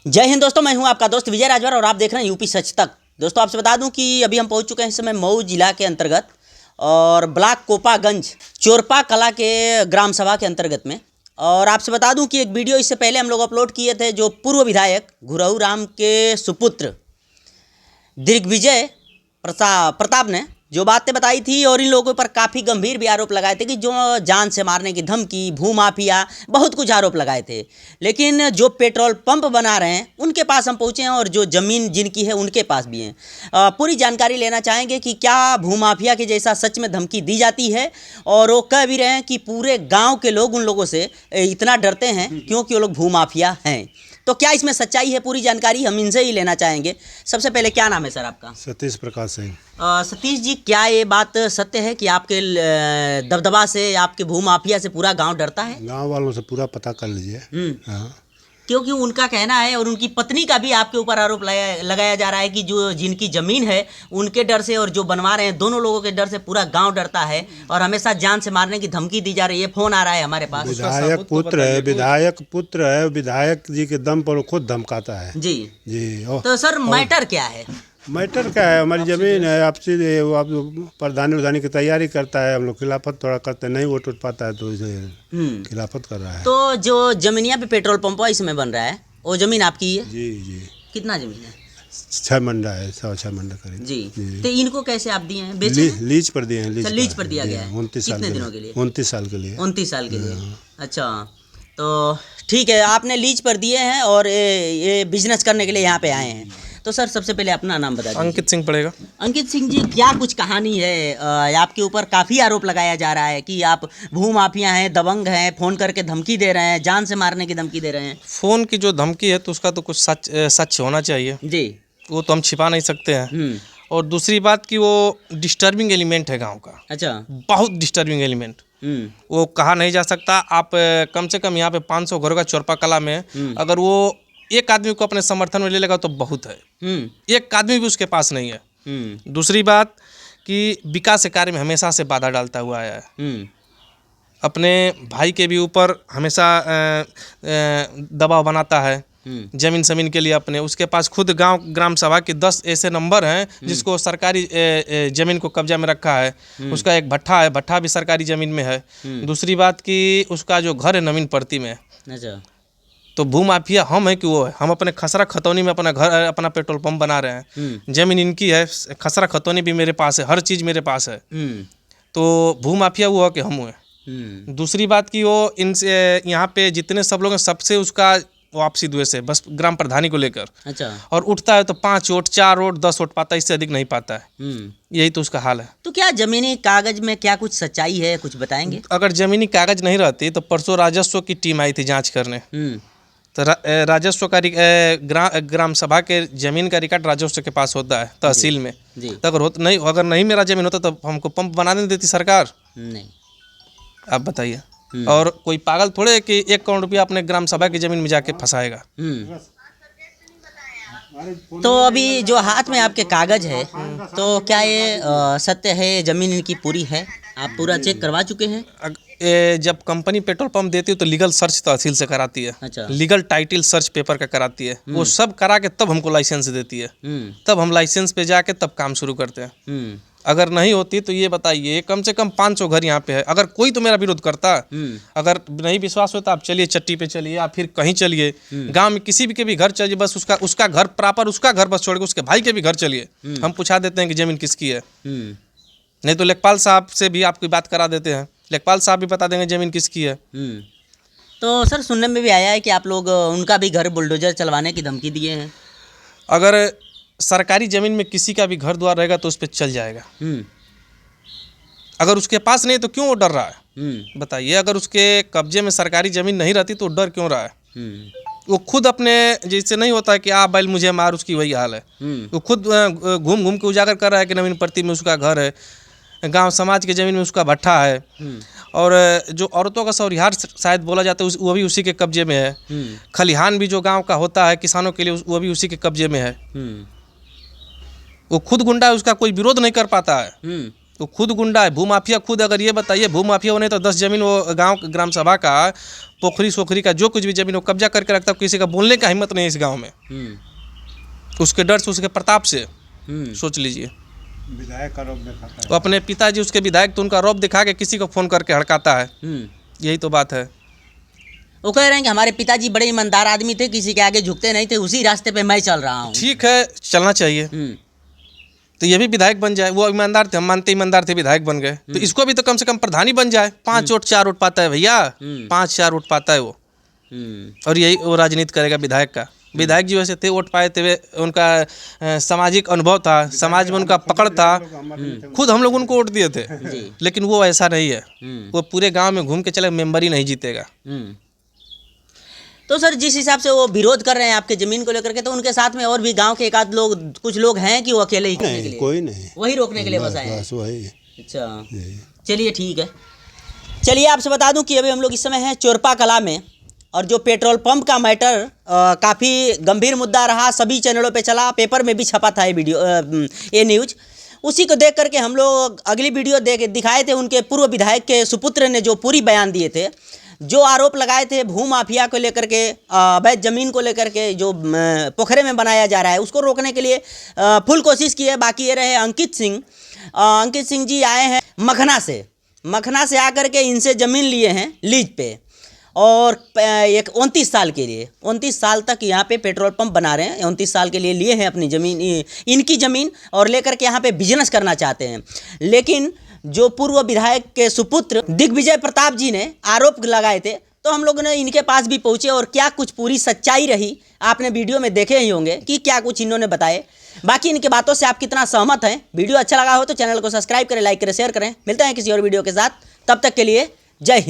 जय हिंद दोस्तों, मैं हूं आपका दोस्त विजय राजभर और आप देख रहे हैं यूपी सच तक। दोस्तों आपसे बता दूं कि अभी हम पहुंच चुके हैं इस समय मऊ जिला के अंतर्गत और ब्लॉक कोपागंज चोरपा कला के ग्राम सभा के अंतर्गत में। और आपसे बता दूं कि एक वीडियो इससे पहले हम लोग अपलोड किए थे जो पूर्व विधायक घुरहू राम के सुपुत्र दिग्विजय प्रताप ने जो बातें बताई थी और इन लोगों पर काफ़ी गंभीर भी आरोप लगाए थे कि जो जान से मारने की धमकी, भूमाफिया, बहुत कुछ आरोप लगाए थे। लेकिन जो पेट्रोल पंप बना रहे हैं उनके पास हम पहुँचे हैं और जो ज़मीन जिनकी है उनके पास भी हैं। पूरी जानकारी लेना चाहेंगे कि क्या भूमाफिया के जैसा सच में धमकी दी जाती है और वो कह भी रहे हैं कि पूरे गाँव के लोग उन लोगों से इतना डरते हैं क्योंकि वो लोग भूमाफिया हैं। तो क्या इसमें सच्चाई है, पूरी जानकारी हम इनसे ही लेना चाहेंगे। सबसे पहले क्या नाम है सर आपका? सतीश प्रकाश सिंह। सतीश जी, क्या ये बात सत्य है कि आपके दबदबा से, आपके भूमाफिया से पूरा गांव डरता है? गांव वालों से पूरा पता कर लीजिए। हाँ। क्योंकि उनका कहना है और उनकी पत्नी का भी आपके ऊपर आरोप लगाया जा रहा है कि जो जिनकी ज़मीन है उनके डर से और जो बनवा रहे हैं दोनों लोगों के डर से पूरा गांव डरता है और हमेशा जान से मारने की धमकी दी जा रही है। फ़ोन आ रहा है हमारे पास। विधायक पुत्र है, विधायक जी के दम पर वो खुद धमकाता है। जी जी। तो सर मैटर क्या है? मैटर क्या है, हमारी ज़मीन है, आपसी वो आप प्रधानी की तैयारी करता है, हम लोग खिलाफत थोड़ा करते हैं, नहीं वोट उठ पाता है तो इसे खिलाफत कर रहा है। तो जो जमीनिया पे पेट्रोल पंप इसमें बन रहा है वो ज़मीन आपकी है? जी जी। कितना ज़मीन है? 6 मंडा है, 6.25 मंडा करीब। जी। तो इनको कैसे आप दिए हैं? बेचे हैं? लीज पर दिए हैं। लीज पर दिया गया है। 29 साल कितने दिनों के लिए? 29 साल के लिए। 29 साल के लिए। अच्छा, तो ठीक है, आपने लीज पर दिए हैं और ये बिजनेस करने के लिए यहाँ पे आए हैं। तो सर सबसे पहले अपना नाम बता दीजिए। अंकित सिंह पड़ेगा। अंकित सिंह जी, क्या कुछ कहानी है? आपके ऊपर काफ़ी आरोप लगाया जा रहा है कि आप भूमाफिया हैं, दबंग हैं, फ़ोन करके धमकी दे रहे हैं, जान से मारने की धमकी दे रहे हैं। फ़ोन की जो धमकी है तो उसका तो कुछ सच होना चाहिए जी। वो तो हम छिपा नहीं सकते हैं। और दूसरी बात कि वो डिस्टर्बिंग एलिमेंट है गांव का। अच्छा। बहुत डिस्टर्बिंग एलिमेंट। वो कहा नहीं जा सकता। आप कम से कम यहाँ पे 500 घरों का चोरपा कला में अगर वो एक आदमी को अपने समर्थन में ले लेगा तो बहुत है। एक आदमी भी उसके पास नहीं है। दूसरी बात कि विकास के कार्य में हमेशा से बाधा डालता हुआ आया है। अपने भाई के भी ऊपर हमेशा दबाव बनाता है जमीन के लिए अपने। उसके पास खुद ग्राम सभा के 10 ऐसे नंबर हैं जिसको सरकारी ज़मीन को कब्जा में रखा है। उसका एक भट्ठा है, भट्ठा भी सरकारी ज़मीन में है। दूसरी बात कि उसका जो घर है नवीन पड़ती में। अच्छा। तो भूमाफिया हम है कि वो है? हम अपने खसरा खतौनी में अपना घर, अपना पेट्रोल पंप बना रहे हैं। ज़मीन इनकी है, खसरा खतौनी भी मेरे पास है, हर चीज़ मेरे पास है। तो भूमाफिया वो है कि हम हुए। दूसरी बात कि वो इनसे यहाँ पे जितने सब लोग हैं सबसे उसका वापसी द्वेष है, बस ग्राम प्रधानी को लेकर। अच्छा। और उठता है तो 5 वोट, 4 वोट, 10 वोट पाता है, इससे अधिक नहीं पाता है। यही तो उसका हाल है। तो क्या जमीनी कागज में क्या कुछ सच्चाई है, कुछ बताएंगे? अगर जमीनी कागज नहीं रहती तो परसों राजस्व की टीम आई थी जांच करने। तो राजस्व का ग्राम सभा के जमीन का रिकॉर्ड राजस्व के पास होता है तहसील में। तो अगर नहीं मेरा जमीन होता तो हमको पंप बना नहीं देती सरकार। नहीं। आप बताइए। और कोई पागल थोड़े कि 1 करोड़ रुपया अपने ग्राम सभा की जमीन में जाके फंसाएगा। तो अभी जो हाथ में आपके कागज है तो क्या ये सत्य है, जमीन इनकी पूरी है? आप पूरा चेक करवा चुके हैं? जब कंपनी पेट्रोल पंप देती है तो लीगल सर्च तहसील से कराती है। अच्छा। लीगल टाइटल सर्च पेपर का कराती है। वो सब करा के तब हमको लाइसेंस देती है। तब हम लाइसेंस पे जाके तब काम शुरू करते हैं। अगर नहीं होती तो ये बताइए, कम से कम 500 घर यहाँ पे है। अगर कोई तो मेरा विरोध करता, अगर नहीं विश्वास होता आप चलिए चट्टी पे चलिए या फिर कहीं चलिए, गांव में किसी भी के भी घर चलिए, बस उसका घर प्रॉपर उसका घर बस छोड़ के उसके भाई के भी घर चलिए, हम पूछा देते हैं कि जमीन किसकी है। नहीं तो लेखपाल साहब से भी आपकी बात करा देते हैं, लेखपाल साहब भी बता देंगे जमीन किसकी है। तो सर सुनने में भी आया है कि आप लोग उनका भी घर बुलडोजर चलवाने की धमकी दिए हैं। अगर सरकारी ज़मीन में किसी का भी घर द्वार रहेगा तो उस पर चल जाएगा। अगर उसके पास नहीं तो क्यों वो डर रहा है? बताइए। अगर उसके कब्जे में सरकारी ज़मीन नहीं रहती तो डर क्यों रहा है? वो खुद अपने जैसे नहीं होता है कि बैल मुझे मार, उसकी वही हाल है। वो खुद घूम घूम के उजागर कर रहा है कि नवीन पड़ती में उसका घर है, गांव समाज की ज़मीन में उसका भट्ठा है। और जो औरतों का सौरिहार शायद बोला जाता है वो भी उसी के कब्जे में है। खलिहान भी जो गांव का होता है किसानों के लिए वो भी उसी के कब्जे में है। वो खुद गुंडा है, उसका कोई विरोध नहीं कर पाता है। तो खुद गुंडा है, भूमाफिया खुद। अगर ये बताइए भूमाफिया होने तो 10 जमीन वो गांव ग्राम सभा का पोखरी सोखरी का जो कुछ भी जमीन वो कब्जा करके रखता, किसी का बोलने का हिम्मत नहीं है इस गांव में। उसके डर से, उसके प्रताप से सोच लीजिए। विधायक का रौब दिखाता है। तो अपने पिताजी उसके विधायक, तो उनका रौब दिखा के किसी को फ़ोन करके हड़काता है। यही तो बात है। वो कह रहे हैं कि हमारे पिताजी बड़े ईमानदार आदमी थे, किसी के आगे झुकते नहीं थे, उसी रास्ते पे मैं चल रहा हूँ। ठीक है, चलना चाहिए। तो ये भी विधायक बन जाए। वो ईमानदार थे, हम मानते ईमानदार थे, विधायक बन गए, तो इसको भी तो कम से कम प्रधानी बन जाए। 5 वोट 4 वोट पाता है भैया, 5-4 वोट पाता है वो। और यही वो राजनीति करेगा विधायक का। विधायक जी वैसे थे, वोट पाए थे, उनका सामाजिक अनुभव था, समाज में उनका पकड़ था, खुद हम लोग उनको वोट दिए थे। लेकिन वो ऐसा नहीं है, वो पूरे गांव में घूम के चले, मेंबर ही नहीं जीतेगा। तो सर जिस हिसाब से वो विरोध कर रहे हैं आपके जमीन को लेकर के, तो उनके साथ में और भी गांव के एक आध लोग, कुछ लोग हैं कि वो अकेले ही करने के लिए? कोई नहीं, वही रोकने के लिए बस आए हैं। बस वही। अच्छा, चलिए ठीक है। चलिए आपसे बता दूं कि अभी हम लोग इस समय हैं चोरपा कला में, और जो पेट्रोल पंप का मैटर काफ़ी गंभीर मुद्दा रहा, सभी चैनलों पे चला, पेपर में भी छपा था ये वीडियो, ये न्यूज। उसी को देख करके हम लोग अगली वीडियो दिखाए थे। उनके पूर्व विधायक के सुपुत्र ने जो पूरी बयान दिए थे, जो आरोप लगाए थे भूमाफिया को लेकर के, अवैध ज़मीन को लेकर के जो पोखरे में बनाया जा रहा है, उसको रोकने के लिए फुल कोशिश की है। बाकी ये रहे अंकित सिंह जी आए हैं मखना से आकर के इनसे ज़मीन लिए हैं लीज पे, और एक 29 साल के लिए, 29 साल तक यहाँ पे पेट्रोल पंप बना रहे हैं। 29 साल के लिए लिए हैं अपनी ज़मीन, इनकी ज़मीन, और लेकर के यहाँ पे बिजनेस करना चाहते हैं। लेकिन जो पूर्व विधायक के सुपुत्र दिग्विजय प्रताप जी ने आरोप लगाए थे, तो हम लोगों ने इनके पास भी पहुँचे, और क्या कुछ पूरी सच्चाई रही आपने वीडियो में देखे ही होंगे कि क्या कुछ इन्होंने बताए। बाकी इनके बातों से आप कितना सहमत हैं? वीडियो अच्छा लगा हो तो चैनल को सब्सक्राइब करें, लाइक करें, शेयर करें। मिलते हैं किसी और वीडियो के साथ, तब तक के लिए जय हिंद।